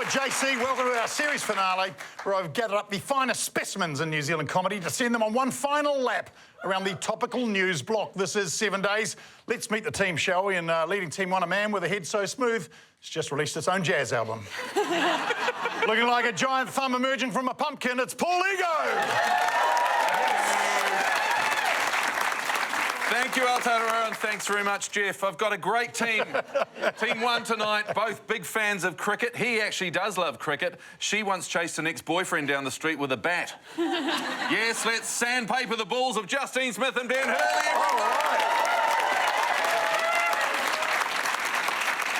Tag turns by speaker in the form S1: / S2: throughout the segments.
S1: JC, welcome to our series finale, where I've gathered up the finest specimens in New Zealand comedy to send them on one final lap around the topical news block. This is 7 days. Let's meet the team, shall we? And leading Team 1, a man with a head so smooth, it's just released its own jazz album. Looking like a giant thumb emerging from a pumpkin, it's Paul Ego!
S2: Thank you, Aotearoa, and thanks very much, Jeff. I've got a great team. Team 1 tonight, both big fans of cricket. He actually does love cricket. She once chased an ex-boyfriend down the street with a bat. Yes, let's sandpaper the balls of Justine Smith and Ben Hurley.
S1: All right.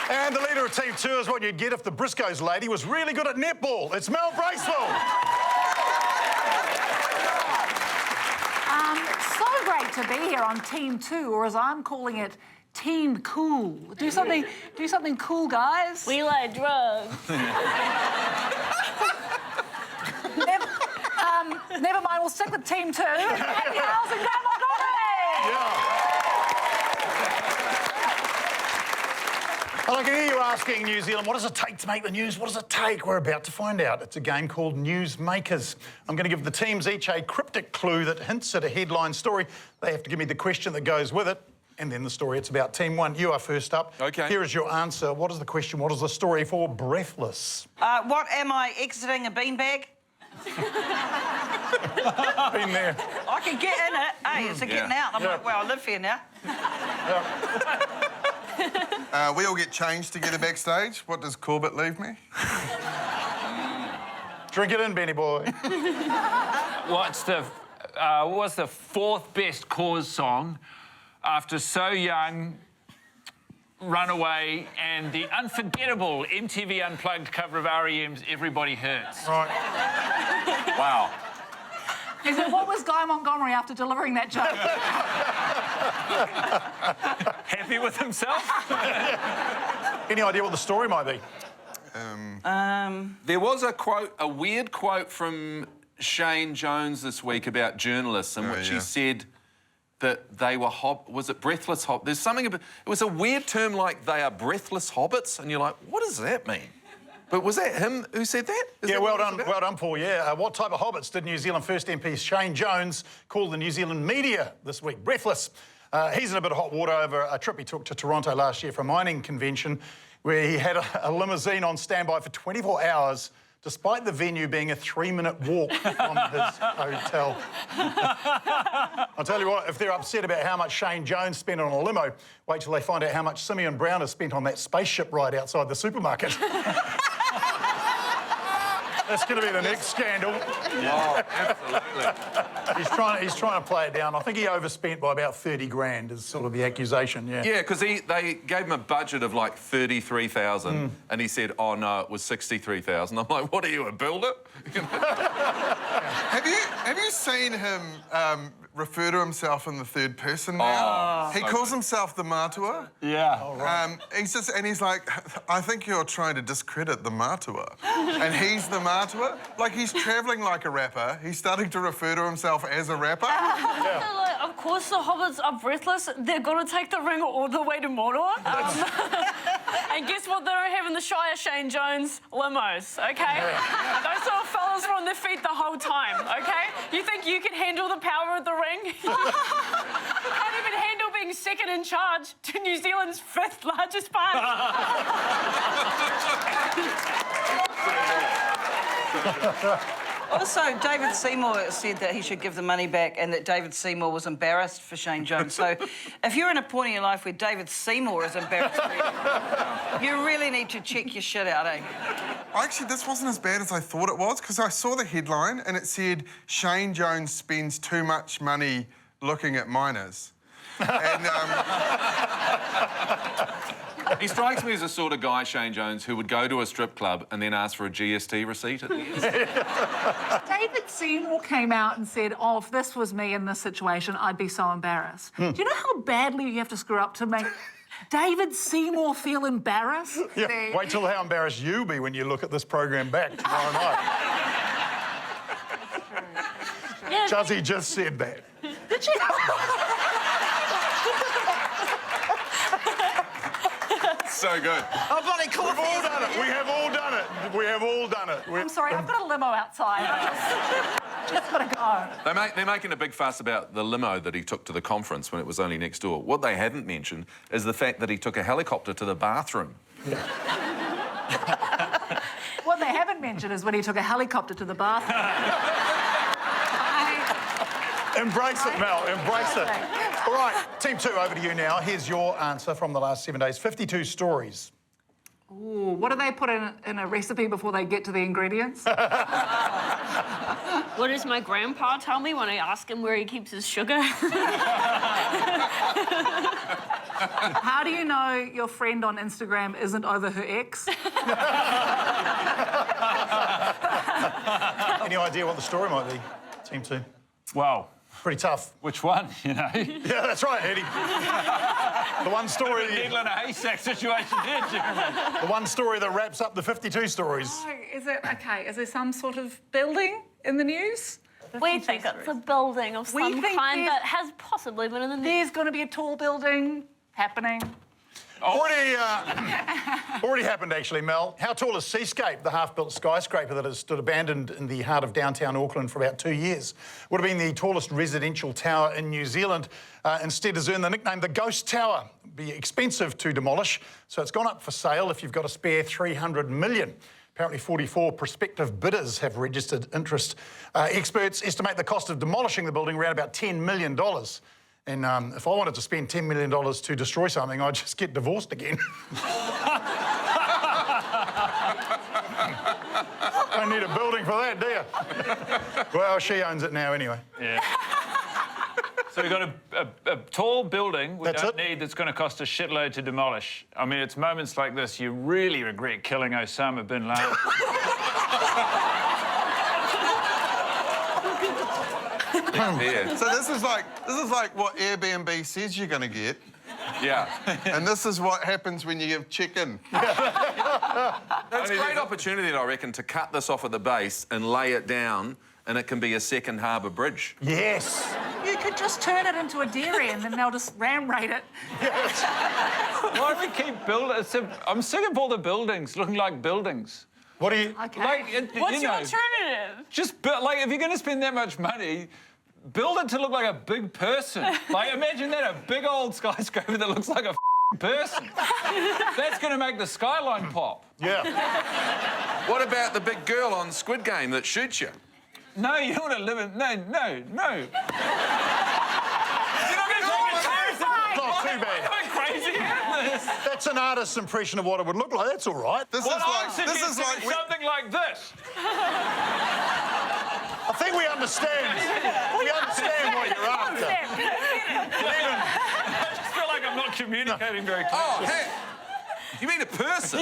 S1: And the leader of Team 2 is what you'd get if the Briscoes lady was really good at netball. It's Mel Bracewell.
S3: Great to be here on Team 2, or as I'm calling it, Team Cool. Do something cool, guys.
S4: We like drugs.
S3: Never mind, we'll stick with Team 2. Happy Howells and Montgomery!
S1: Well, I can hear you asking New Zealand, what does it take to make the news? What does it take? We're about to find out. It's a game called News Makers. I'm going to give the teams each a cryptic clue that hints at a headline story. They have to give me the question that goes with it, and then the story. It's about Team 1. You are first up.
S2: OK.
S1: Here is your answer. What is the question? What is the story for Breathless?
S5: What am I, exiting a beanbag?
S1: Been there.
S5: I can get in it. Hey, is it getting out? I'm like, well, I live here now.
S6: We all get changed together backstage. What does Corbett leave me?
S1: Drink it in, Benny boy.
S7: What's the fourth best Cause song after So Young, Runaway, and the unforgettable MTV Unplugged cover of R.E.M's Everybody Hurts?
S1: Right.
S2: Wow.
S3: Is it what was Guy Montgomery after delivering that joke?
S7: Happy with himself?
S1: Any idea what the story might be?
S2: There was a quote, a weird quote from Shane Jones this week about journalists, in which he said that they were was it breathless hobbits? There's something about, it was a weird term like they are breathless hobbits, and you're like, what does that mean? But was that him who said that?
S1: Yeah, well done, Paul, yeah. What type of hobbits did New Zealand First MP Shane Jones call the New Zealand media this week? Breathless. He's in a bit of hot water over a trip he took to Toronto last year for a mining convention, where he had a limousine on standby for 24 hours, despite the venue being a 3-minute walk from his hotel. I'll tell you what, if they're upset about how much Shane Jones spent on a limo, wait till they find out how much Simeon Brown has spent on that spaceship ride outside the supermarket. That's going to be the next scandal.
S2: Yeah, absolutely.
S1: He's trying to play it down. I think he overspent by about 30 grand is sort of the accusation, yeah.
S2: Yeah, because they gave him a budget of like 33,000 and he said, oh no, it was 63,000. I'm like, what are you, a builder?
S6: Have you seen him refer to himself in the third person now? He calls himself the Matua.
S7: Yeah.
S1: Oh, right.
S6: He's like, I think you're trying to discredit the Matua. And he's the Matua. Like, he's travelling like a rapper. He's starting to refer to himself as a rapper.
S4: Yeah. Like, of course the hobbits are breathless. They're going to take the ring all the way to Mordor. And guess what they don't have in the Shire? Shane Jones limos, OK? Yeah. Those sort of fellas were on their feet the whole time, OK? You think you can handle the power of the ring? Can't even handle being second in charge to New Zealand's 5th largest party.
S5: Also, David Seymour said that he should give the money back and that David Seymour was embarrassed for Shane Jones. So if you're in a point in your life where David Seymour is embarrassed for you, you really need to check your shit out, eh?
S6: Actually, this wasn't as bad as I thought it was, because I saw the headline and it said, Shane Jones spends too much money looking at minors. And,
S2: He strikes me as the sort of guy, Shane Jones, who would go to a strip club and then ask for a GST receipt at the end.
S3: David Seymour came out and said, oh, if this was me in this situation, I'd be so embarrassed. Do you know how badly you have to screw up to make David Seymour feel embarrassed?
S1: Yeah. Wait till how embarrassed you'll be when you look at this program back tomorrow night.
S4: Yeah,
S1: Juzzy just said that.
S3: Did you?
S2: so good.
S5: Oh, bloody
S1: We've all
S5: coffee!
S1: done it. We have all done it. We have all done it.
S3: I'm sorry, I've got a limo outside. Just gotta go.
S2: They're making a big fuss about the limo that he took to the conference when it was only next door. What they haven't mentioned is the fact that he took a helicopter to the bathroom.
S3: What they haven't mentioned is when he took a helicopter to the bathroom.
S1: Embrace it, Mel. Embrace it. All right, Team 2, over to you now. Here's your answer from the last 7 days. 52 stories.
S3: Ooh, what do they put in a recipe before they get to the ingredients?
S4: What does my grandpa tell me when I ask him where he keeps his sugar?
S3: How do you know your friend on Instagram isn't over her ex?
S1: Any idea what the story might be, Team 2?
S7: Wow.
S1: Pretty tough.
S7: Which one, you know?
S1: Yeah, that's right, Eddie. The one story...
S7: Needle in a haystack situation here, Jeremy.
S1: The one story that wraps up the 52 stories.
S3: Oh, is it, okay, is there some sort of building in the news?
S4: We think it's a building of
S3: We
S4: some
S3: think
S4: kind
S3: there's-
S4: that has possibly been in the news.
S3: There's going to be a tall building happening.
S1: Already happened, actually, Mel. How tall is Seascape, the half-built skyscraper that has stood abandoned in the heart of downtown Auckland for about 2 years? Would have been the tallest residential tower in New Zealand. Instead has earned the nickname the Ghost Tower. Be expensive to demolish, so it's gone up for sale if you've got a spare $300 million. Apparently 44 prospective bidders have registered interest. Experts estimate the cost of demolishing the building around about $10 million. And if I wanted to spend $10 million to destroy something, I'd just get divorced again. Don't need a building for that, do you? Well, she owns it now anyway.
S7: Yeah. So we've got a tall building we
S1: That's
S7: don't
S1: it.
S7: need that's going to cost a shitload to demolish. I mean, it's moments like this you really regret killing Osama bin Laden.
S2: Yeah.
S6: So this is like what Airbnb says you're going to get,
S2: Yeah.
S6: and this is what happens when you give chicken.
S2: It's a great opportunity, I reckon, to cut this off at the base and lay it down, and it can be a second harbour bridge.
S1: Yes.
S3: You could just turn it into a dairy and then they'll just ram raid it.
S7: Why do we keep building? I'm sick of all the buildings looking like buildings.
S1: What do you...
S3: Okay.
S7: Like,
S4: What's
S7: you
S4: your
S7: know,
S4: alternative?
S7: just build, like, if you're going to spend that much money, build it to look like a big person. Like, imagine that, a big old skyscraper that looks like a person. That's going to make the skyline pop.
S1: Yeah.
S2: What about the big girl on Squid Game that shoots you?
S7: No, you don't want to live in... No. You're not going to take it seriously.
S1: Not too bad.
S7: Going crazy.
S1: That's an artist's impression of what it would look like. That's all right.
S6: This
S7: What I'm
S6: is
S7: suggesting
S6: like
S7: is something like this.
S1: I think we understand. We understand what you're after.
S7: I just feel like I'm not communicating very clearly.
S2: Oh, hey. You mean a person?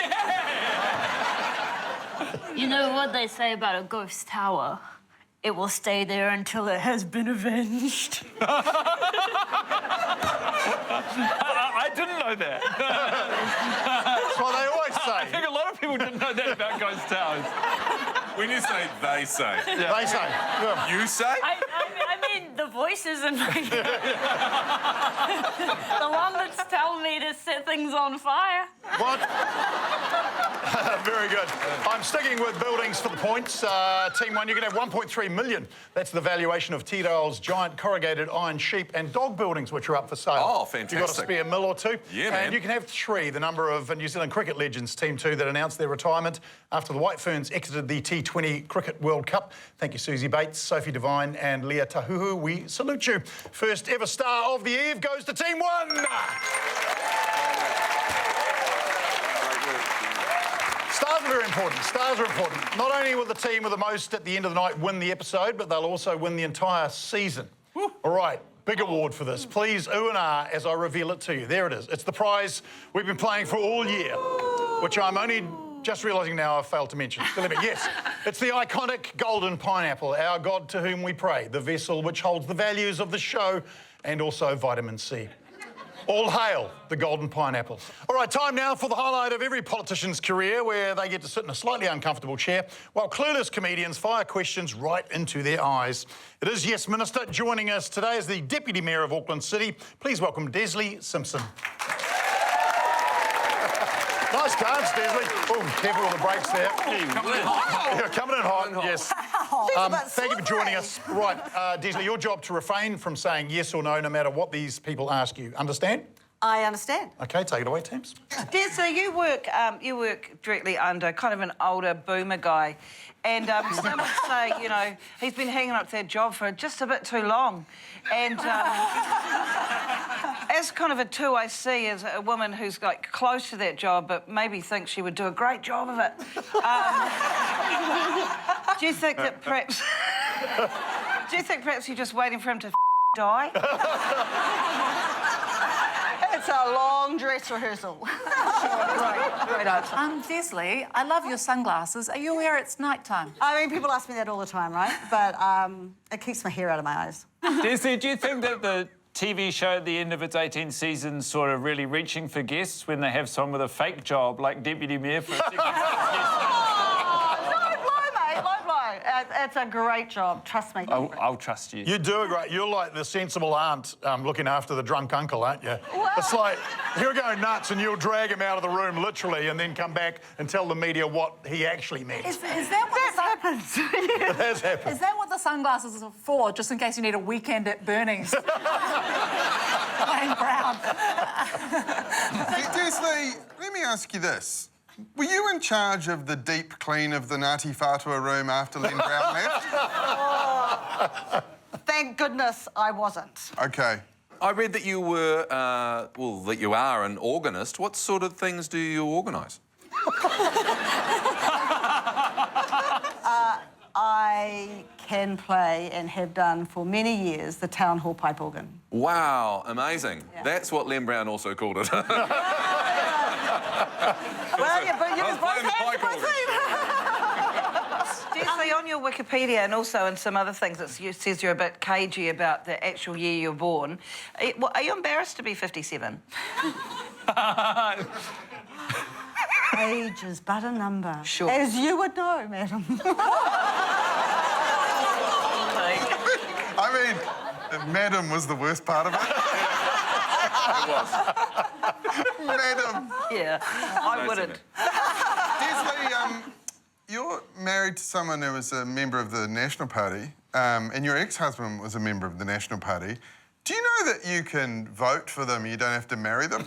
S4: You know what they say about a ghost tower? It will stay there until it has been avenged.
S7: I didn't know that.
S1: That's what they always
S7: I
S1: say.
S7: think a lot of people didn't know that about ghost towers.
S2: When you say they say,
S1: They say. Yeah.
S2: you say?
S4: I mean, the voices in my head. The one that's telling me to set things on fire.
S1: What? Very good. I'm sticking with buildings for the points. Team 1, you can have 1.3 million. That's the valuation of T-Rail's giant corrugated iron sheep and dog buildings, which are up for sale.
S2: Oh,
S1: You've got a
S2: fantastic.
S1: spare mill or two.
S2: Yeah,
S1: And
S2: man.
S1: you can have 3, the number of New Zealand cricket legends, Team 2, that announced their retirement after the White Ferns exited the T20 Cricket World Cup. Thank you, Susie Bates, Sophie Devine and Leah Tahuhu. We salute you. First ever star of the eve goes to Team 1. Stars are very important. Stars are important. Not only will the team with the most at the end of the night win the episode, but they'll also win the entire season. All right, big award for this. Please, ooh and ah, as I reveal it to you. There it is. It's the prize we've been playing for all year, which I'm only just realising now I've failed to mention. Still a bit. Yes, it's the iconic golden pineapple, our God to whom we pray, the vessel which holds the values of the show and also vitamin C. All hail the golden pineapple. All right, time now for the highlight of every politician's career, where they get to sit in a slightly uncomfortable chair while clueless comedians fire questions right into their eyes. It is Yes Minister. Joining us today is the Deputy Mayor of Auckland City. Please welcome Desley Simpson. Nice cards, Desley. Oh, careful with the brakes there. You're coming in hot, yes. Thank you for joining us. Right, Desley, your job to refrain from saying yes or no matter what these people ask you. Understand?
S8: I understand.
S1: OK, take it away, Thames.
S5: Des, so you work directly under kind of an older boomer guy, and some would say, you know, he's been hanging up to that job for just a bit too long. And as kind of a two I see as a woman who's like close to that job, but maybe thinks she would do a great job of it. Do you think that perhaps? Do you think perhaps you're just waiting for him to die?
S8: It's a long dress rehearsal. Great answer.
S3: Desley, I love your sunglasses. Are you aware it's nighttime?
S8: I mean, people ask me that all the time, right? But it keeps my hair out of my eyes.
S7: Desley, do you think that the TV show at the end of its 18 seasons sort of really reaching for guests when they have someone with a fake job like Deputy Mayor for a second?
S8: It's a great job, trust me.
S7: I'll trust you.
S1: You do it great. You're like the sensible aunt looking after the drunk uncle, aren't you?
S8: Well,
S1: it's like he'll go nuts and you'll drag him out of the room, literally, and then come back and tell the media what he actually meant.
S3: Is that what
S8: happens?
S1: It has happened.
S3: Is that what the sunglasses are for, just in case you need a weekend at Burnings? Playing Brown.
S6: Desley, let me ask you this. Were you in charge of the deep clean of the Ngāti Whātua room after Len Brown left?
S8: Oh, thank goodness I wasn't.
S6: OK.
S2: I read that you were, well, that you are an organist. What sort of things do you organise?
S8: I can play and have done for many years the town hall pipe organ.
S2: Wow, amazing. Yeah. That's what Len Brown also called it.
S8: Well, yeah, but you just both hands to my feet.
S5: Desley, on your Wikipedia and also in some other things, it says you're a bit cagey about the actual year you were born. Are you embarrassed to be 57?
S8: Age is but a number.
S5: Sure.
S8: As you would know, madam.
S6: I mean, madam was the worst part of it.
S2: It was.
S6: Madam.
S5: Yeah, I wouldn't.
S6: Desley, you're married to someone who was a member of the National Party, and your ex-husband was a member of the National Party. Do you know that you can vote for them, you don't have to marry them?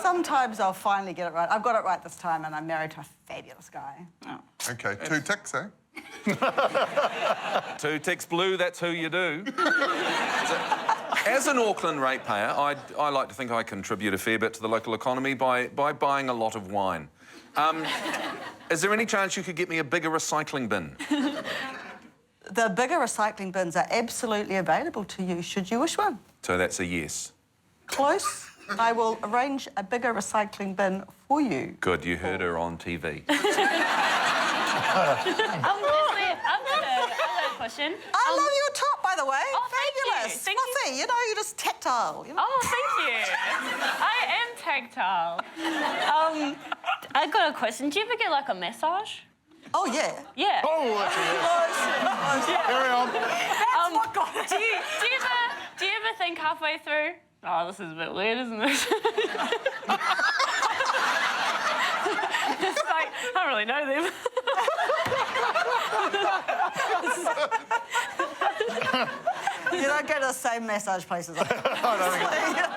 S8: Sometimes I'll finally get it right. I've got it right this time, and I'm married to a fabulous guy.
S5: Oh.
S6: OK, 2 ticks, eh?
S2: 2 ticks blue, that's who you do. As an Auckland ratepayer, I like to think I contribute a fair bit to the local economy by buying a lot of wine. Is there any chance you could get me a bigger recycling bin?
S8: The bigger recycling bins are absolutely available to you, should you wish one.
S2: So that's a yes.
S8: Close. I will arrange a bigger recycling bin for you.
S2: Good, you heard her on TV.
S4: Desley, I've got a question.
S8: I love your top, by the way.
S4: Oh, thank you.
S8: Fabulous.
S4: Thank you.
S8: Fluffy. You know, you're just tactile. You know?
S4: Oh, thank you. I am tactile. I got a question. Do you ever get like a massage?
S8: Oh, yeah.
S4: Yeah.
S1: Oh, that's a yes. Carry on.
S4: Do you ever think halfway through, oh, this is a bit weird, isn't it? It's like, I don't really know them.
S8: You don't go to the same massage places.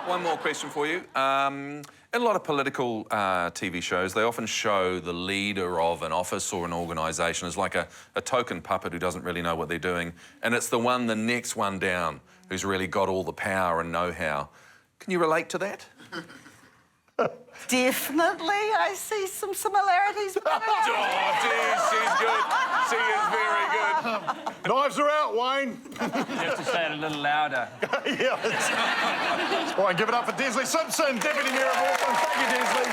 S2: One more question for you. In a lot of political TV shows, they often show the leader of an office or an organisation as like a token puppet who doesn't really know what they're doing, and it's the next one down who's really got all the power and know-how. Can you relate to that?
S8: Definitely, I see some similarities.
S2: Oh, geez, she's good. She is very good.
S1: Knives are out, Wayne.
S7: You have to say it a little louder.
S1: Yeah. All right, give it up for Desley Simpson, Deputy Mayor of Auckland. Thank you, Desley.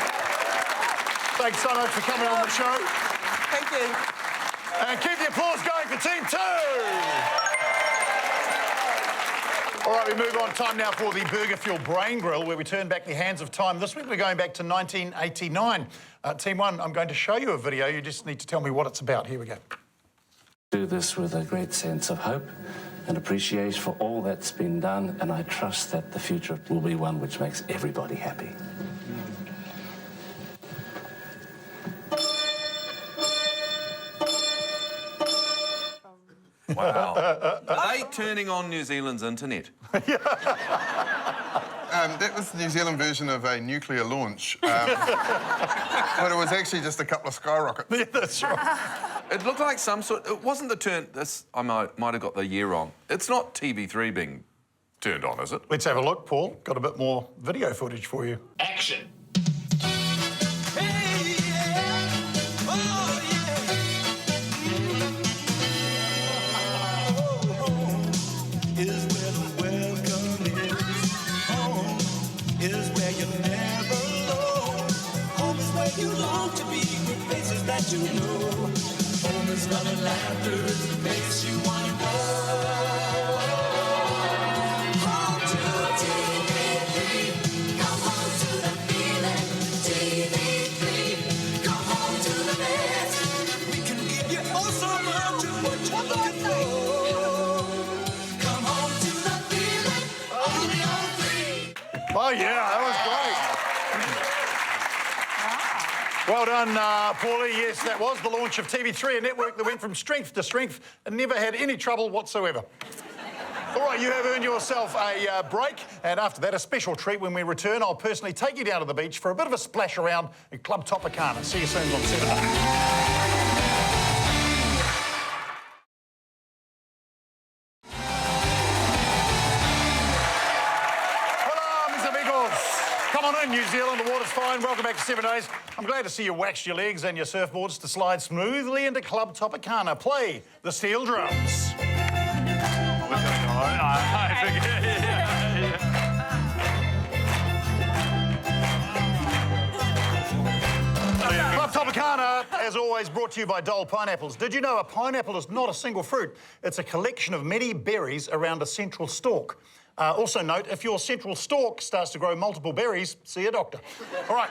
S1: Thanks so much for coming on the show.
S8: Thank you.
S1: And keep the applause going for Team 2. All right, we move on. Time now for the Burger Fuel Brain Grill, where we turn back the hands of time. This week we're going back to 1989. Team 1, I'm going to show you a video. You just need to tell me what it's about. Here we go.
S9: Do this with a great sense of hope and appreciation for all that's been done, and I trust that the future will be one which makes everybody happy.
S2: Wow. Are they turning on New Zealand's internet?
S6: That was the New Zealand version of a nuclear launch. But it was actually just a couple of skyrockets.
S1: Yeah, that's right.
S2: It looked like some sort... It wasn't the turn... This, I might have got the year wrong. It's not TV3 being turned on, is it?
S1: Let's have a look, Paul. Got a bit more video footage for you.
S10: Action.
S11: You know, home is love and laughter is the place you want to go. Home to TV3, come home to the feeling. TV3, come home to the best. We can give you all so much of what you're looking for. Come home to the feeling, only on 3.
S1: Oh, yeah, that was great. Well done, Paulie. Yes, that was the launch of TV3, a network that went from strength to strength and never had any trouble whatsoever. All right, you have earned yourself a break, and after that, a special treat. When we return, I'll personally take you down to the beach for a bit of a splash around in Club Topicana. See you soon on 7 Day. Come on in, New Zealand. The water's fine. Welcome back to 7 Days. I'm glad to see you waxed your legs and your surfboards to slide smoothly into Club Topicana. Play the steel drums. Club Topicana, as always, brought to you by Dole Pineapples. Did you know a pineapple is not a single fruit? It's a collection of many berries around a central stalk. Also note, if your central stalk starts to grow multiple berries, see a doctor. All right,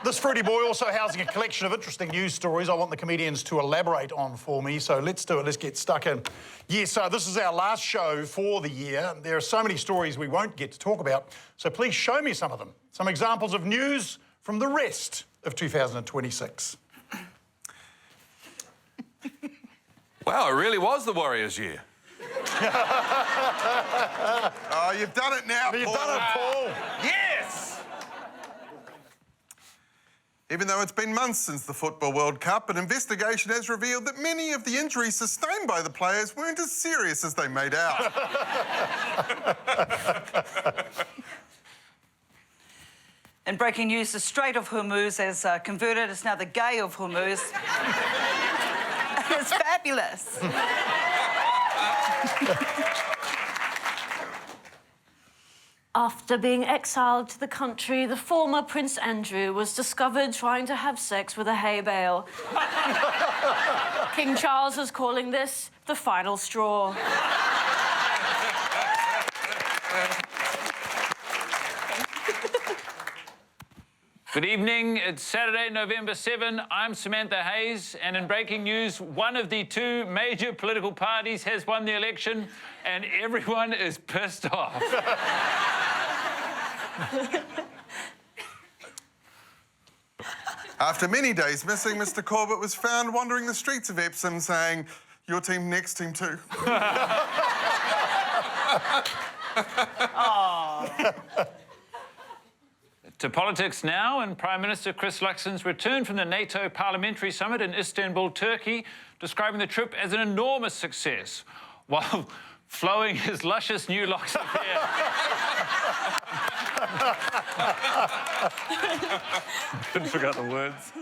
S1: this fruity boy also housing a collection of interesting news stories I want the comedians to elaborate on for me, so let's do it, let's get stuck in. Yes, this is our last show for the year. There are so many stories we won't get to talk about, so please show me some of them. Some examples of news from the rest of 2026.
S2: Wow, it really was the Warriors' year.
S6: Oh, you've done it now, Paul.
S1: You've done it, Paul.
S6: Yes! Even though it's been months since the Football World Cup, an investigation has revealed that many of the injuries sustained by the players weren't as serious as they made out.
S5: In breaking news, the Strait of Hormuz has converted. It's now the Gay of Hormuz. It's fabulous.
S4: After being exiled to the country, the former Prince Andrew was discovered trying to have sex with a hay bale. King Charles is calling this the final straw.
S7: Good evening, it's Saturday, November 7. I'm Samantha Hayes, and in breaking news, one of the two major political parties has won the election, and everyone is pissed off.
S6: After many days missing, Mr. Corbett was found wandering the streets of Epsom saying, "Your team next, team 2."
S7: To politics now, and Prime Minister Chris Luxon's return from the NATO Parliamentary Summit in Istanbul, Turkey, describing the trip as an enormous success, while flowing his luscious new locks of hair. Couldn't forget the words.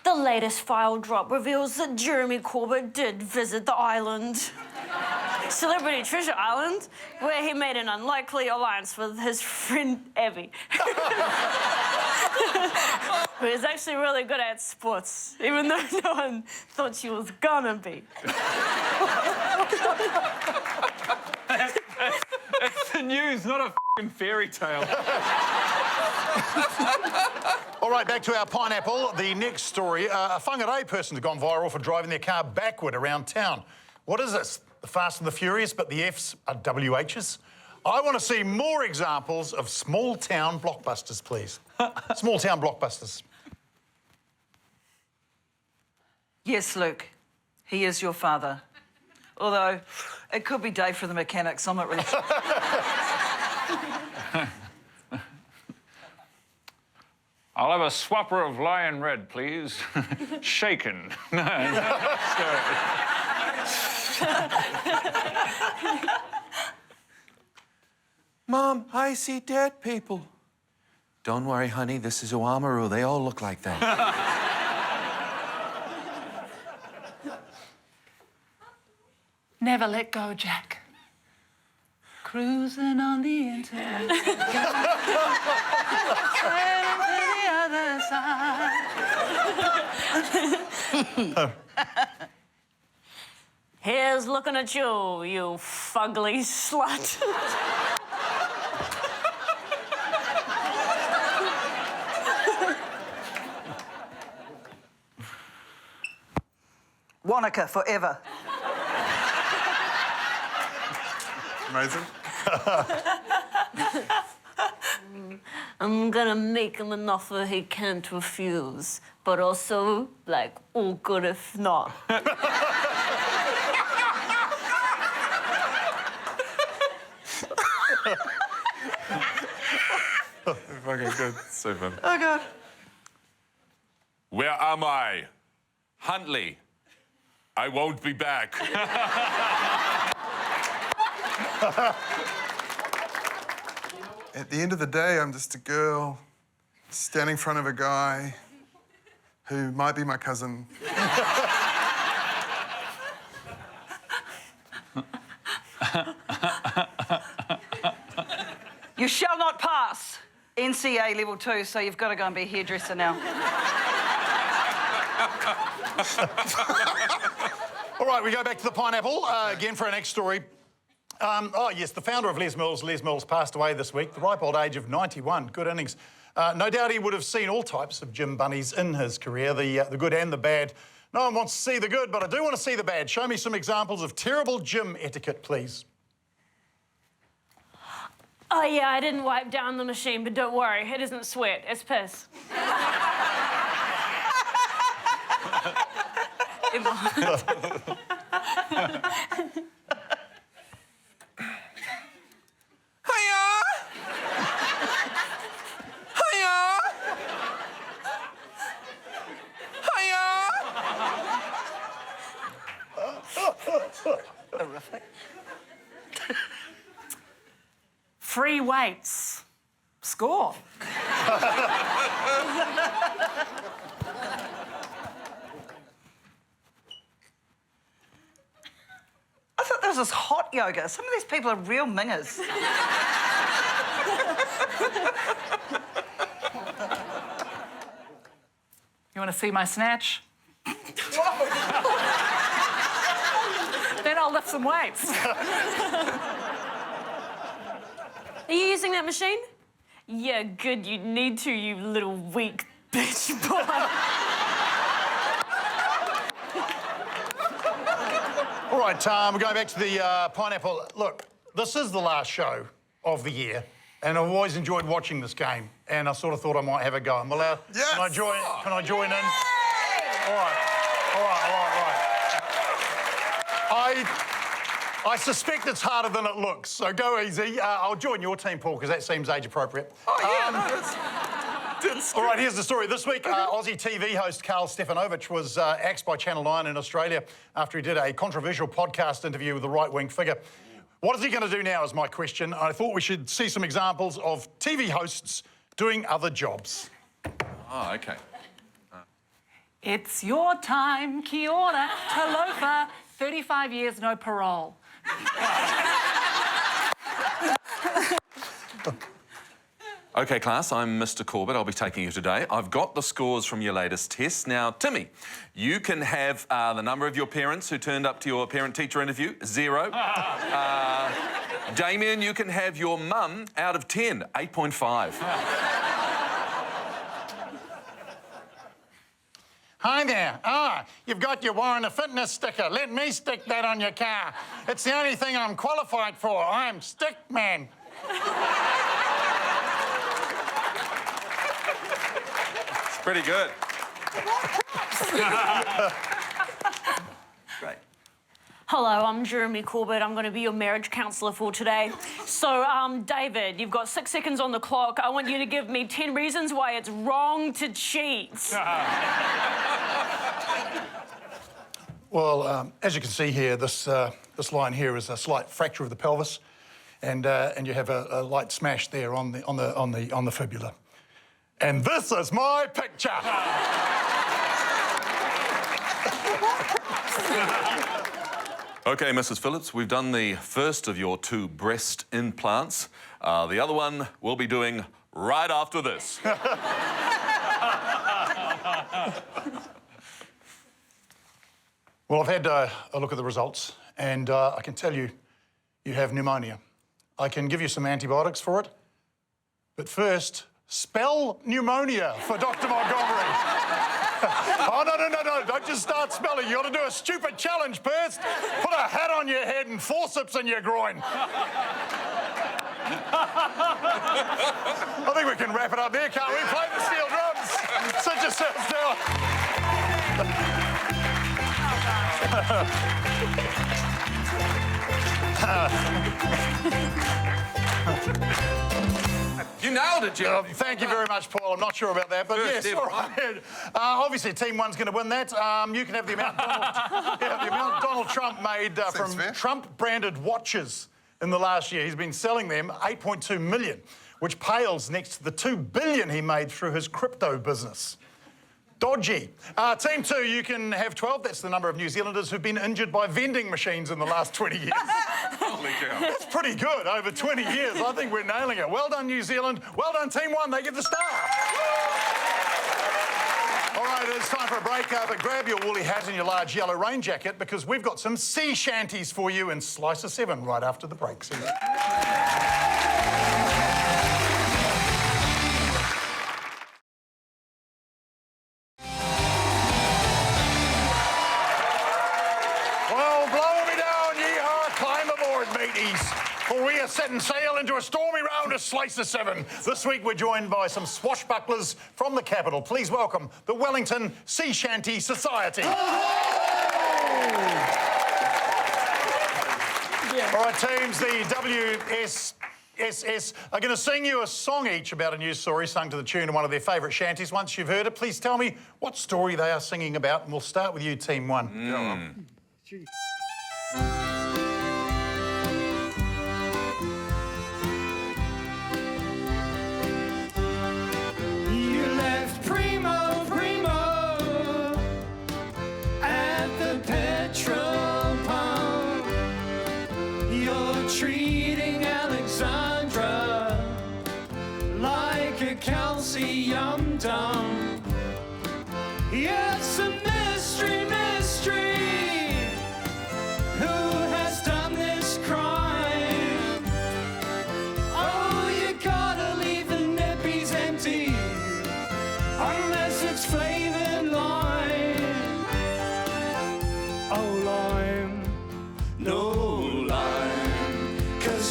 S4: The latest file drop reveals that Jeremy Corbett did visit the island. Celebrity Treasure Island, where he made an unlikely alliance with his friend Abby. Who is actually really good at sports, even though no one thought she was gonna be.
S7: It's the news, not a f***ing fairy tale.
S1: All right, back to our pineapple. The next story. A Whangarei person's gone viral for driving their car backward around town. What is this? The Fast and the Furious, but the Fs are WHs? I want to see more examples of small-town blockbusters, please. Small-town blockbusters.
S5: Yes, Luke, he is your father. Although, it could be Dave from the mechanics, I'm not really sure.
S7: I'll have a swapper of lion red, please. Shaken. Sorry.
S2: Mom, I see dead people. Don't worry, honey, this is Oamaru. They all look like that.
S3: Never let go, Jack. Cruising on the internet. Sailing to the other side.
S4: Here's looking at you, you fugly slut.
S5: Wanaka forever.
S6: Amazing.
S4: I'm gonna make him an offer he can't refuse, but also, like, all good if not.
S6: Fucking good.
S2: So fun.
S5: Oh, God.
S2: Where am I? Huntley. I won't be back.
S6: At the end of the day, I'm just a girl standing in front of a guy who might be my cousin.
S5: You shall not pass NCA level 2, so you've got to go and be a hairdresser now.
S1: All right, we go back to the pineapple again for our next story. Oh, yes, the founder of Les Mills passed away this week, the ripe old age of 91. Good innings. No doubt he would have seen all types of gym bunnies in his career, the good and the bad. No one wants to see the good, but I do want to see the bad. Show me some examples of terrible gym etiquette, please.
S4: Oh, yeah, I didn't wipe down the machine, but don't worry, it isn't sweat, it's piss.
S5: Horrific.
S3: Free weights. Score.
S5: I thought there was this hot yoga. Some of these people are real mingers.
S3: You want to see my snatch? Then I'll lift some weights.
S4: Are you using that machine? Yeah, good, you need to, you little weak bitch boy.
S1: All right, we're going back to the pineapple. Look, this is the last show of the year, and I've always enjoyed watching this game, and I sort of thought I might have a go.
S6: Yes.
S1: Can I join in? All right. I suspect it's harder than it looks, so go easy. I'll join your team, Paul, because that seems age appropriate.
S6: Oh, yeah, that's...
S1: All right, here's the story. This week, Aussie TV host Carl Stefanovic was axed by Channel 9 in Australia after he did a controversial podcast interview with a right-wing figure. What is he going to do now is my question. I thought we should see some examples of TV hosts doing other jobs.
S2: Oh, OK.
S3: It's your time, kia ora, talofa, 35 years, no parole.
S2: OK, class, I'm Mr. Corbett. I'll be taking you today. I've got the scores from your latest test. Now, Timmy, you can have the number of your parents who turned up to your parent-teacher interview, 0. Damien, you can have your mum out of 10, 8.5.
S1: Hi there. You've got your Warren a Fitness sticker. Let me stick that on your car. It's the only thing I'm qualified for. I'm stick man.
S2: Pretty good.
S4: Hello, I'm Jeremy Corbett. I'm going to be your marriage counsellor for today. So, David, you've got 6 seconds on the clock. I want you to give me 10 reasons why it's wrong to cheat.
S1: Well, as you can see here, this line here is a slight fracture of the pelvis, and you have a light smash there on the fibula. And this is my picture.
S2: Okay, Mrs. Phillips, we've done the first of your 2 breast implants. The other one we'll be doing right after this.
S1: Well, I've had a look at the results, and I can tell you, you have pneumonia. I can give you some antibiotics for it, but first, spell pneumonia for Dr. Montgomery. Oh, no, don't just start spelling. You got to do a stupid challenge first. Put a hat on your head and forceps in your groin. I think we can wrap it up there, can't we? Play the steel drums. Sit yourselves down.
S2: You nailed it, Jeremy.
S1: Thank you very much, Paul. I'm not sure about that, but
S2: First
S1: yes,
S2: ever,
S1: all right. Obviously, Team 1's going to win that. You can have the amount Donald Trump made from
S6: fair.
S1: Trump-branded watches in the last year. He's been selling them, 8.2 million, which pales next to the 2 billion he made through his crypto business. Dodgy. Team 2, you can have 12. That's the number of New Zealanders who've been injured by vending machines in the last 20 years.
S2: Holy cow.
S1: That's pretty good, over 20 years. I think we're nailing it. Well done, New Zealand. Well done, Team 1. They get the star. All right, it's time for a break, but grab your woolly hat and your large yellow rain jacket because we've got some sea shanties for you in Slice of 7 right after the break. See you. For we are setting sail into a stormy round of Slice of 7. This week we're joined by some swashbucklers from the capital. Please welcome the Wellington Sea Shanty Society. All right, teams, the WSSS are going to sing you a song each about a news story sung to the tune of one of their favourite shanties. Once you've heard it, please tell me what story they are singing about, and we'll start with you, Team 1.
S11: Treating Alexandra like a calcium dump. It's a mystery, who has done this crime? Oh, you gotta leave the nippies empty unless it's flavored lime. Oh, lime, no.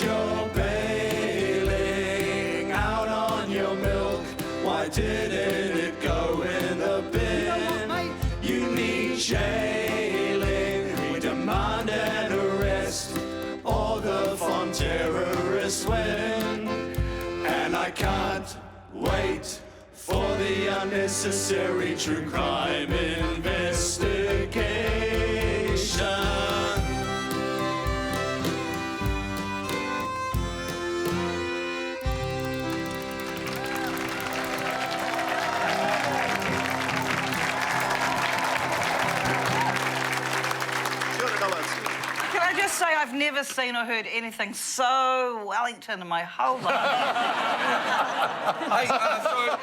S11: You're bailing out on your milk. Why didn't it go in the bin? You need jailing. We demand an arrest, or the farm terrorists win. And I can't wait for the unnecessary true crime investigation.
S5: Say I've never seen or heard anything so Wellington in my whole life.
S2: Hey, so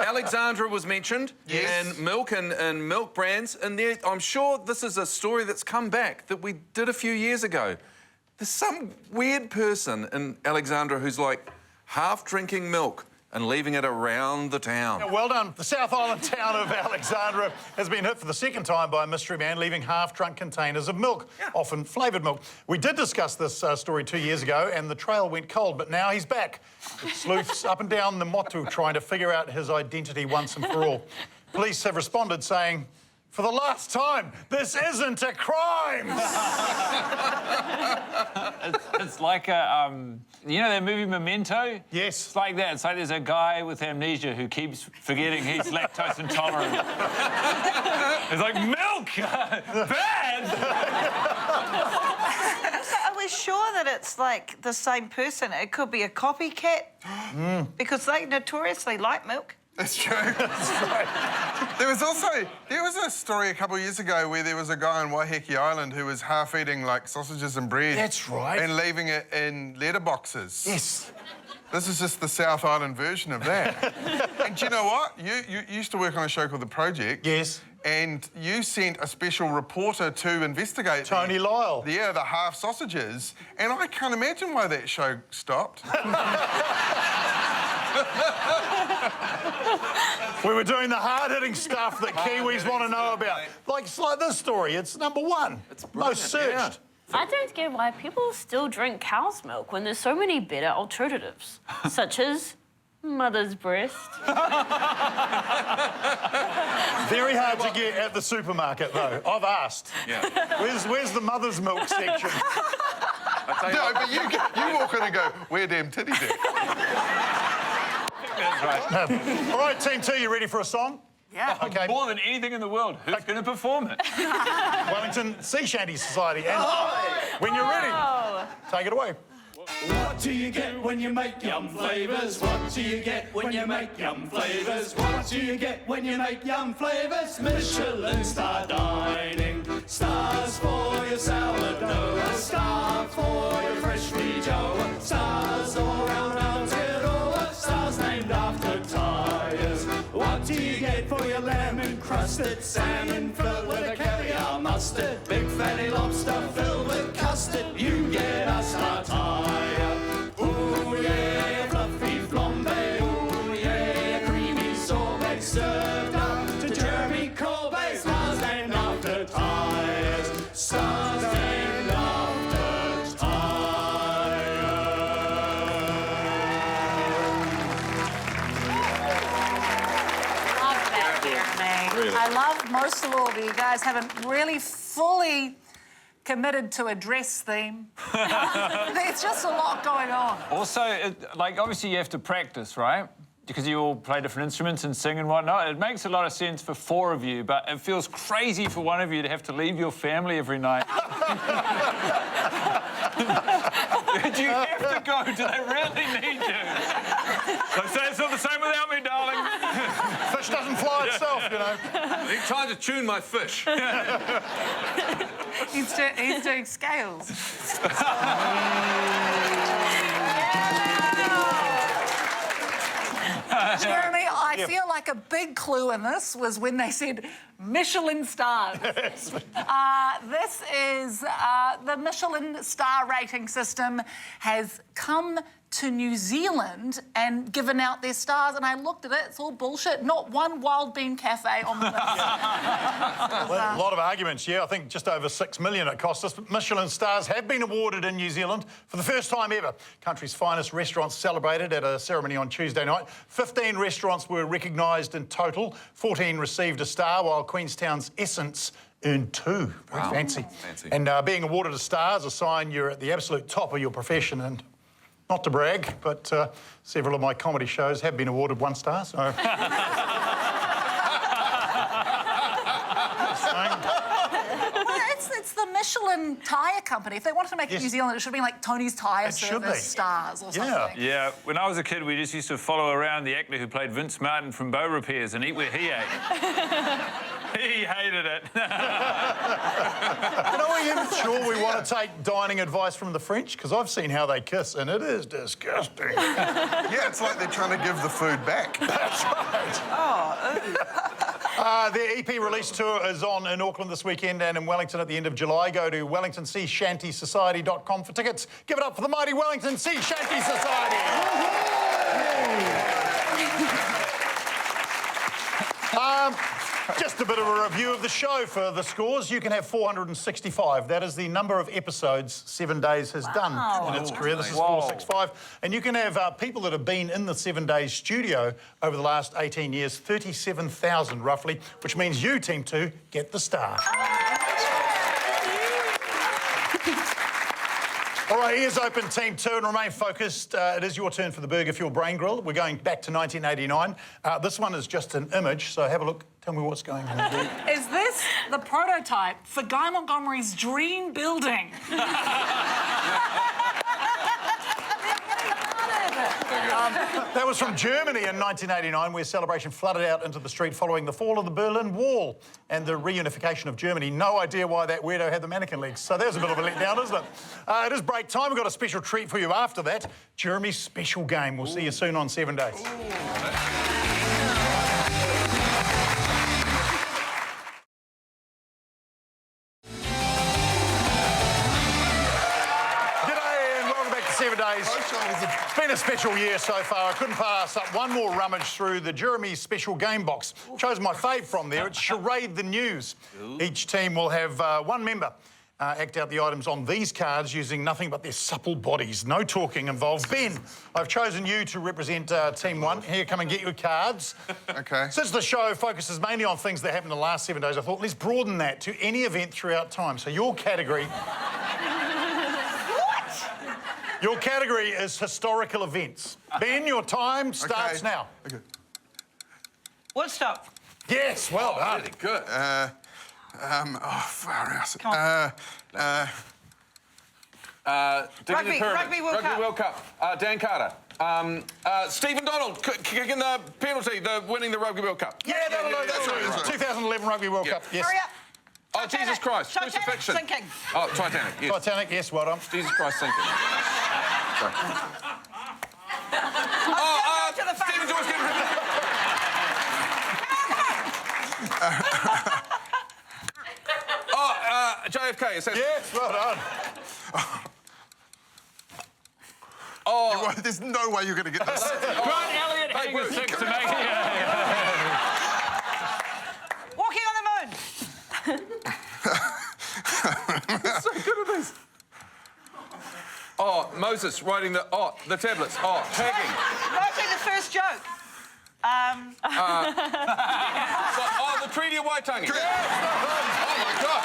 S2: Alexandra was mentioned,
S6: yes,
S2: and milk and milk brands, and there, I'm sure this is a story that's come back that we did a few years ago. There's some weird person in Alexandra who's like half drinking milk and leaving it around the town.
S1: Yeah, well done. The South Island town of Alexandra has been hit for the second time by a mystery man leaving half-drunk containers of milk, often flavoured milk. We did discuss this story 2 years ago, and the trail went cold, but now he's back. With sleuths up and down the Motu trying to figure out his identity once and for all. Police have responded saying For the last time, this isn't a crime.
S7: It's like a, you know that movie Memento?
S1: Yes.
S7: It's like that. It's like there's a guy with amnesia who keeps forgetting he's lactose intolerant. It's like, milk! Bad!
S5: Are we sure that it's like the same person? It could be a copycat because they notoriously like milk.
S6: That's true. That's right. There was a story a couple of years ago where there was a guy on Waiheke Island who was half eating like sausages and bread.
S1: That's right.
S6: And leaving it in letterboxes.
S1: Yes.
S6: This is just the South Island version of that. And do you know what? You used to work on a show called The Project.
S1: Yes.
S6: And you sent a special reporter to investigate
S1: Tony Lyle.
S6: the half sausages. And I can't imagine why that show stopped.
S1: We were doing the hard-hitting stuff that Kiwis want to know about. Like this story, it's #1. It's most searched.
S4: I don't get why people still drink cow's milk when there's so many better alternatives, such as mother's breast.
S1: Very hard to get at the supermarket, though. I've asked.
S2: Yeah.
S1: Where's the mother's milk section?
S6: No, but you walk in and go, where damn titties at?
S7: That's right.
S1: All right, Team 2, you ready for a song?
S3: Yeah.
S1: Okay.
S7: More than anything in the world, who's going to perform it?
S1: Wellington Sea Shanty Society. And when you're ready, take it away.
S11: What do you get when you make yum flavours? What do you get when you make yum flavours? What do you get when you make yum flavours? Michelin star dining. Stars for your sourdough. A star for your freshly dough. Stars all round Aotearoa. Stars named after tyres. What do you get for your lemon-crusted salmon filled with a caviar mustard? Big fatty lobster filled with custard. You get a star tire. Ooh yeah, fluffy flambe. Ooh yeah, creamy sorbet served up to Jeremy Corbet. Stars named after tires. Stars named after tires.
S3: Love that, Jeremy. I love most of all that you guys haven't really fully committed to a dress theme. There's just a lot going on.
S7: Also, like, obviously you have to practice, right? Because you all play different instruments and sing and whatnot. It makes a lot of sense for 4 of you, but it feels crazy for one of you to have to leave your family every night. Do you have to go? Do they really need you? They say it's not the same without me, darling.
S1: Fish doesn't fly itself, you know.
S2: I need time to tune my fish.
S3: He's doing scales. Jeremy, I feel like a big clue in this was when they said Michelin stars. This is the Michelin star rating system has come to New Zealand and given out their stars, and I looked at it, it's all bullshit. Not one Wild Bean Cafe on the list.
S1: A lot of arguments, yeah. I think just over $6 million it cost us. But Michelin stars have been awarded in New Zealand for the first time ever. Country's finest restaurants celebrated at a ceremony on Tuesday night. 15 restaurants were recognised in total. 14 received a star, while Queenstown's Essence earned 2. Very fancy. And being awarded a star is a sign you're at the absolute top of your profession. And not to brag, but several of my comedy shows have been awarded 1 star, so...
S3: It's the Michelin tyre company. If they wanted to make it New Zealand, it should have been like Tony's Tyre
S1: It should
S3: Service
S1: be.
S3: stars or something.
S7: Yeah, when I was a kid, we just used to follow around the actor who played Vince Martin from Bow Repairs and eat where he ate. He hated it.
S1: You know, are you sure we want to take dining advice from the French? Because I've seen how they kiss, and it is disgusting.
S6: Yeah, it's like they're trying to give the food back.
S1: That's right. Their EP release tour is on in Auckland this weekend and in Wellington at the end of July. Go to wellingtonsea-shanty-society.com for tickets. Give it up for the mighty Wellington Sea Shanty Society. Just a bit of a review of the show for the scores. You can have 465. That is the number of episodes 7 Days has done in its career. This is 465. And you can have people that have been in the 7 Days studio over the last 18 years, 37,000 roughly, which means you, Team 2, get the star. All right, ears open, Team 2, and remain focused. It is your turn for the Burger Fuel Brain Grill. We're going back to 1989. This one is just an image, so have a look. Tell me what's going on.
S3: Is this the prototype for Guy Montgomery's dream building?
S1: That was from Germany in 1989, where celebration flooded out into the street following the fall of the Berlin Wall and the reunification of Germany. No idea why that weirdo had the mannequin legs. So there's a bit of a letdown, isn't it? It is break time. We've got a special treat for you after that. Jeremy's special game. We'll see you soon on 7 Days. It's been a special year so far. I couldn't pass up one more rummage through the Jeremy special game box. Chose my fave from there. It's Charade the News. Each team will have one member act out the items on these cards using nothing but their supple bodies. No talking involved. Ben, I've chosen you to represent Team 1. Here, come and get your cards.
S6: Okay.
S1: Since the show focuses mainly on things that happened in the last 7 days, I thought let's broaden that to any event throughout time. So your category... Your category is historical events. Ben, your time starts now.
S6: Okay.
S5: Woodstock.
S1: Yes, well done.
S2: Really good.
S6: Far out.
S5: Rugby World Cup.
S2: Dan Carter. Stephen Donald kicking the penalty, winning the Rugby World Cup.
S1: Yeah, that's right. 2011 Rugby World Cup, yes.
S5: Hurry up.
S2: Oh, Jesus Christ,
S5: Titanic
S2: crucifixion.
S5: sinking.
S2: Oh, Titanic, yes.
S1: Titanic, yes, well done.
S2: Jesus Christ sinking. Sorry.
S5: To the
S2: Stephen Joyce getting JFK, is that...
S1: Yes, well done.
S6: Oh. There's no way you're going to get this.
S7: Grant Elliott hitting a six to make it.
S5: Walking on the moon.
S2: so good at this. Oh, Moses writing the tablets. Oh, tagging.
S5: Writing the first joke.
S2: The Treaty of Waitangi.
S6: Yes.
S2: Oh my God.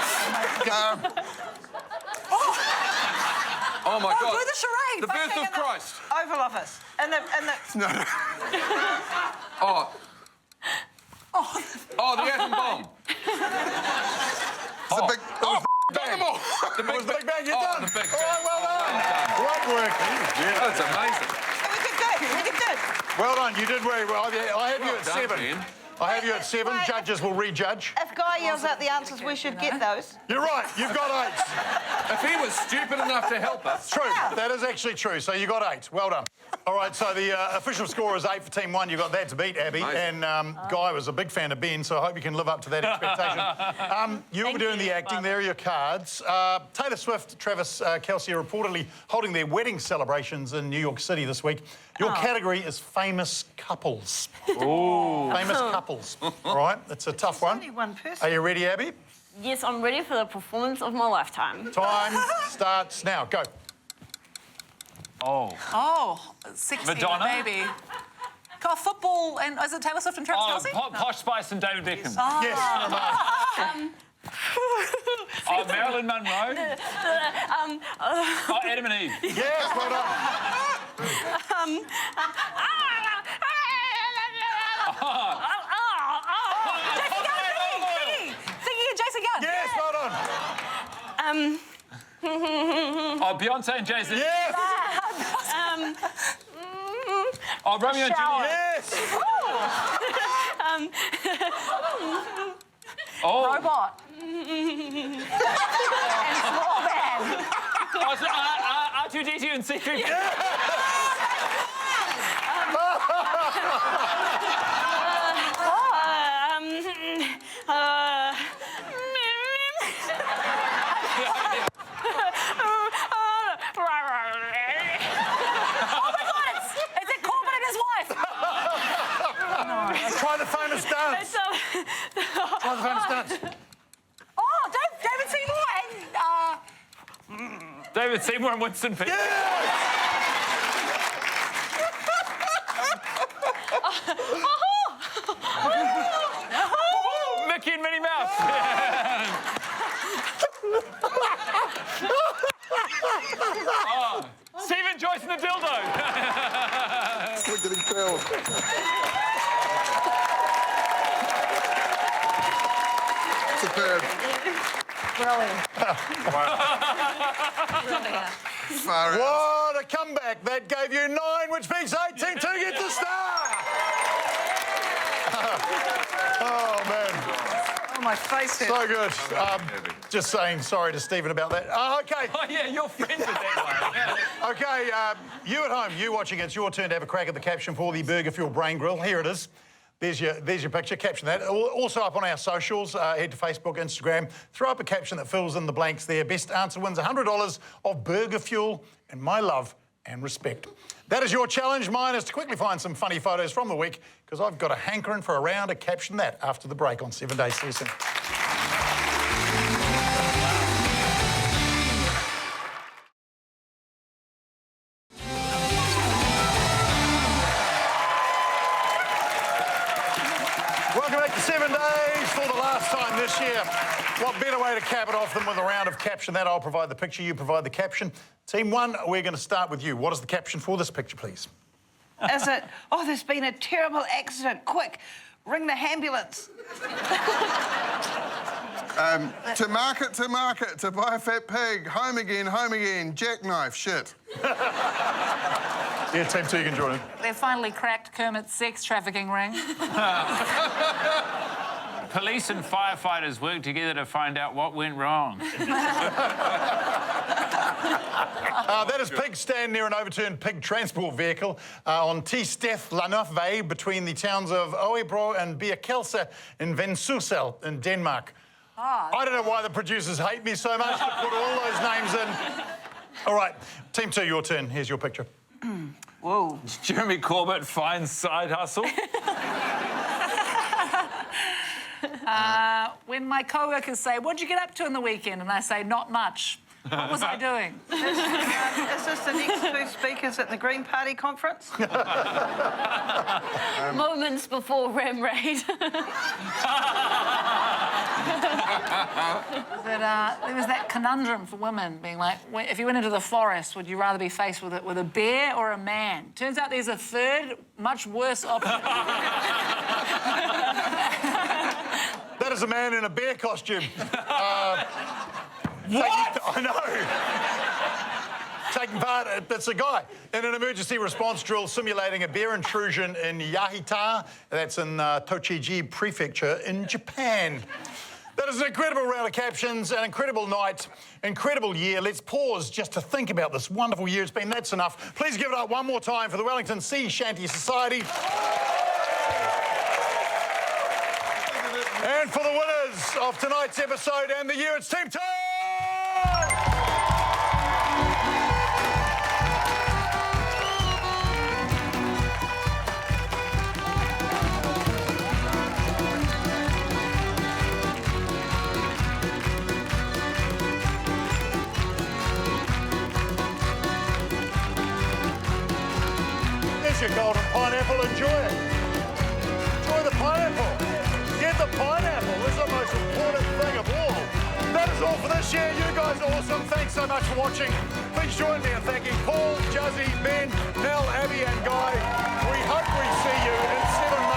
S2: Oh my God.
S3: Do the charade.
S2: The birth of Christ.
S5: Oval Office. And the...
S6: No.
S2: The atom bomb.
S6: It's a big...
S2: Dynamo. The
S1: Big Bang, you're done.
S2: The big
S1: All right, well done. Great work.
S2: That's amazing.
S5: We did good. We did good.
S1: Well done, you did very well. I have you at
S2: done,
S1: 7.
S2: Ben.
S1: I have you at 7.
S5: Right.
S1: Judges will rejudge.
S5: If Guy yells out the answers, we should get those.
S1: You're right, you've got 8.
S2: If he was stupid enough to help us.
S1: True, that is actually true. So you got 8. Well done. All right, so the official score is 8 for Team 1. You got that to beat, Abby.
S2: Amazing.
S1: And Guy was a big fan of Ben, so I hope you can live up to that expectation. You were doing the acting. There are your cards. Taylor Swift, Travis Kelce are reportedly holding their wedding celebrations in New York City this week. Your category is famous couples. Ooh. Famous couples. All right, it's a tough one.
S5: Only one person.
S1: Are you ready, Abby?
S4: Yes, I'm ready for the performance of my lifetime.
S1: Time starts now. Go.
S3: Oh, sexy
S7: Madonna?
S3: baby. Got football and is it Taylor Swift and Travis Kelce?
S7: Posh Spice and David Beckham.
S1: Yes.
S7: Marilyn Monroe. Adam and Eve.
S1: Yes, well done.
S3: Thinking of Jason Gunn.
S1: Yes, well done.
S7: Beyonce and Jay-Z.
S1: Yes.
S7: Romeo and Juliet.
S1: Yes.
S3: Robot. and small man.
S7: R2-D2 and C3.
S1: Try the famous dance.
S7: Oh, the famous dance.
S3: Oh, David Seymour and...
S7: David Seymour and Winston Peters. Mickey and Minnie Mouse. Oh, Stephen Joyce and the dildo.
S6: We're getting killed. Superb.
S3: Brilliant.
S6: Far out.
S1: What a comeback. That gave you 9, which means 18 to get the star. Oh, man.
S5: Oh, my face hurts.
S1: So good. Just saying sorry to Stephen about that. Okay.
S7: Oh, yeah, you're friends with that one.
S1: Okay, you at home, you watching, it's your turn to have a crack at the caption for the Burger Fuel Brain Grill. Here it is. There's your picture. Caption that. Also up on our socials, head to Facebook, Instagram. Throw up a caption that fills in the blanks there. Best answer wins $100 of Burger Fuel and my love and respect. That is your challenge. Mine is to quickly find some funny photos from the week because I've got a hankering for a round of Caption That after the break on 7 Days. See you soon. Welcome back to 7 Days for the last time this year. What better way to cap it off than with a round of Caption That? I'll provide the picture, you provide the caption. Team 1, we're going to start with you. What is the caption for this picture, please?
S5: Is it, oh, there's been a terrible accident. Quick, ring the ambulance.
S6: To market, to buy a fat pig, home again, jackknife, shit.
S1: Yeah, Team 2, you can join in.
S3: They've finally cracked Kermit's sex trafficking ring.
S7: Police and firefighters work together to find out what went wrong.
S1: That is pigs stand near an overturned pig transport vehicle on Tisteth Lanofve between the towns of Oebro and Birkelse in Vendsyssel in Denmark. I don't know why the producers hate me so much to put all those names in. All right, Team 2, your turn. Here's your picture.
S5: Whoa.
S7: Jeremy Corbett finds side hustle.
S3: When my co-workers say, what'd you get up to in the weekend? And I say, not much. What was I doing?
S5: Is this the next 2 speakers at the Green Party conference?
S4: Moments before Ram Raid.
S3: There was that conundrum for women being like, if you went into the forest, would you rather be faced with a bear or a man? Turns out there's a third, much worse option.
S1: That is a man in a bear costume.
S7: What?
S1: I know. Taking part, it's a guy in an emergency response drill simulating a bear intrusion in Yahita, that's in Tochigi Prefecture in Japan. That is an incredible round of captions, an incredible night, incredible year. Let's pause just to think about this wonderful year it's been. That's enough. Please give it up one more time for the Wellington Sea Shanty Society. And for the winners of tonight's episode and the year, it's Team 2! There's your golden pineapple, enjoy it. Enjoy the pineapple. Get the pineapple, this is the most important thing of all. That is all for this year. You guys are awesome. Thanks so much for watching. Please join me in thanking Paul, Juzzy, Ben, Mel, Abby and Guy. We hope we see you in 7 months.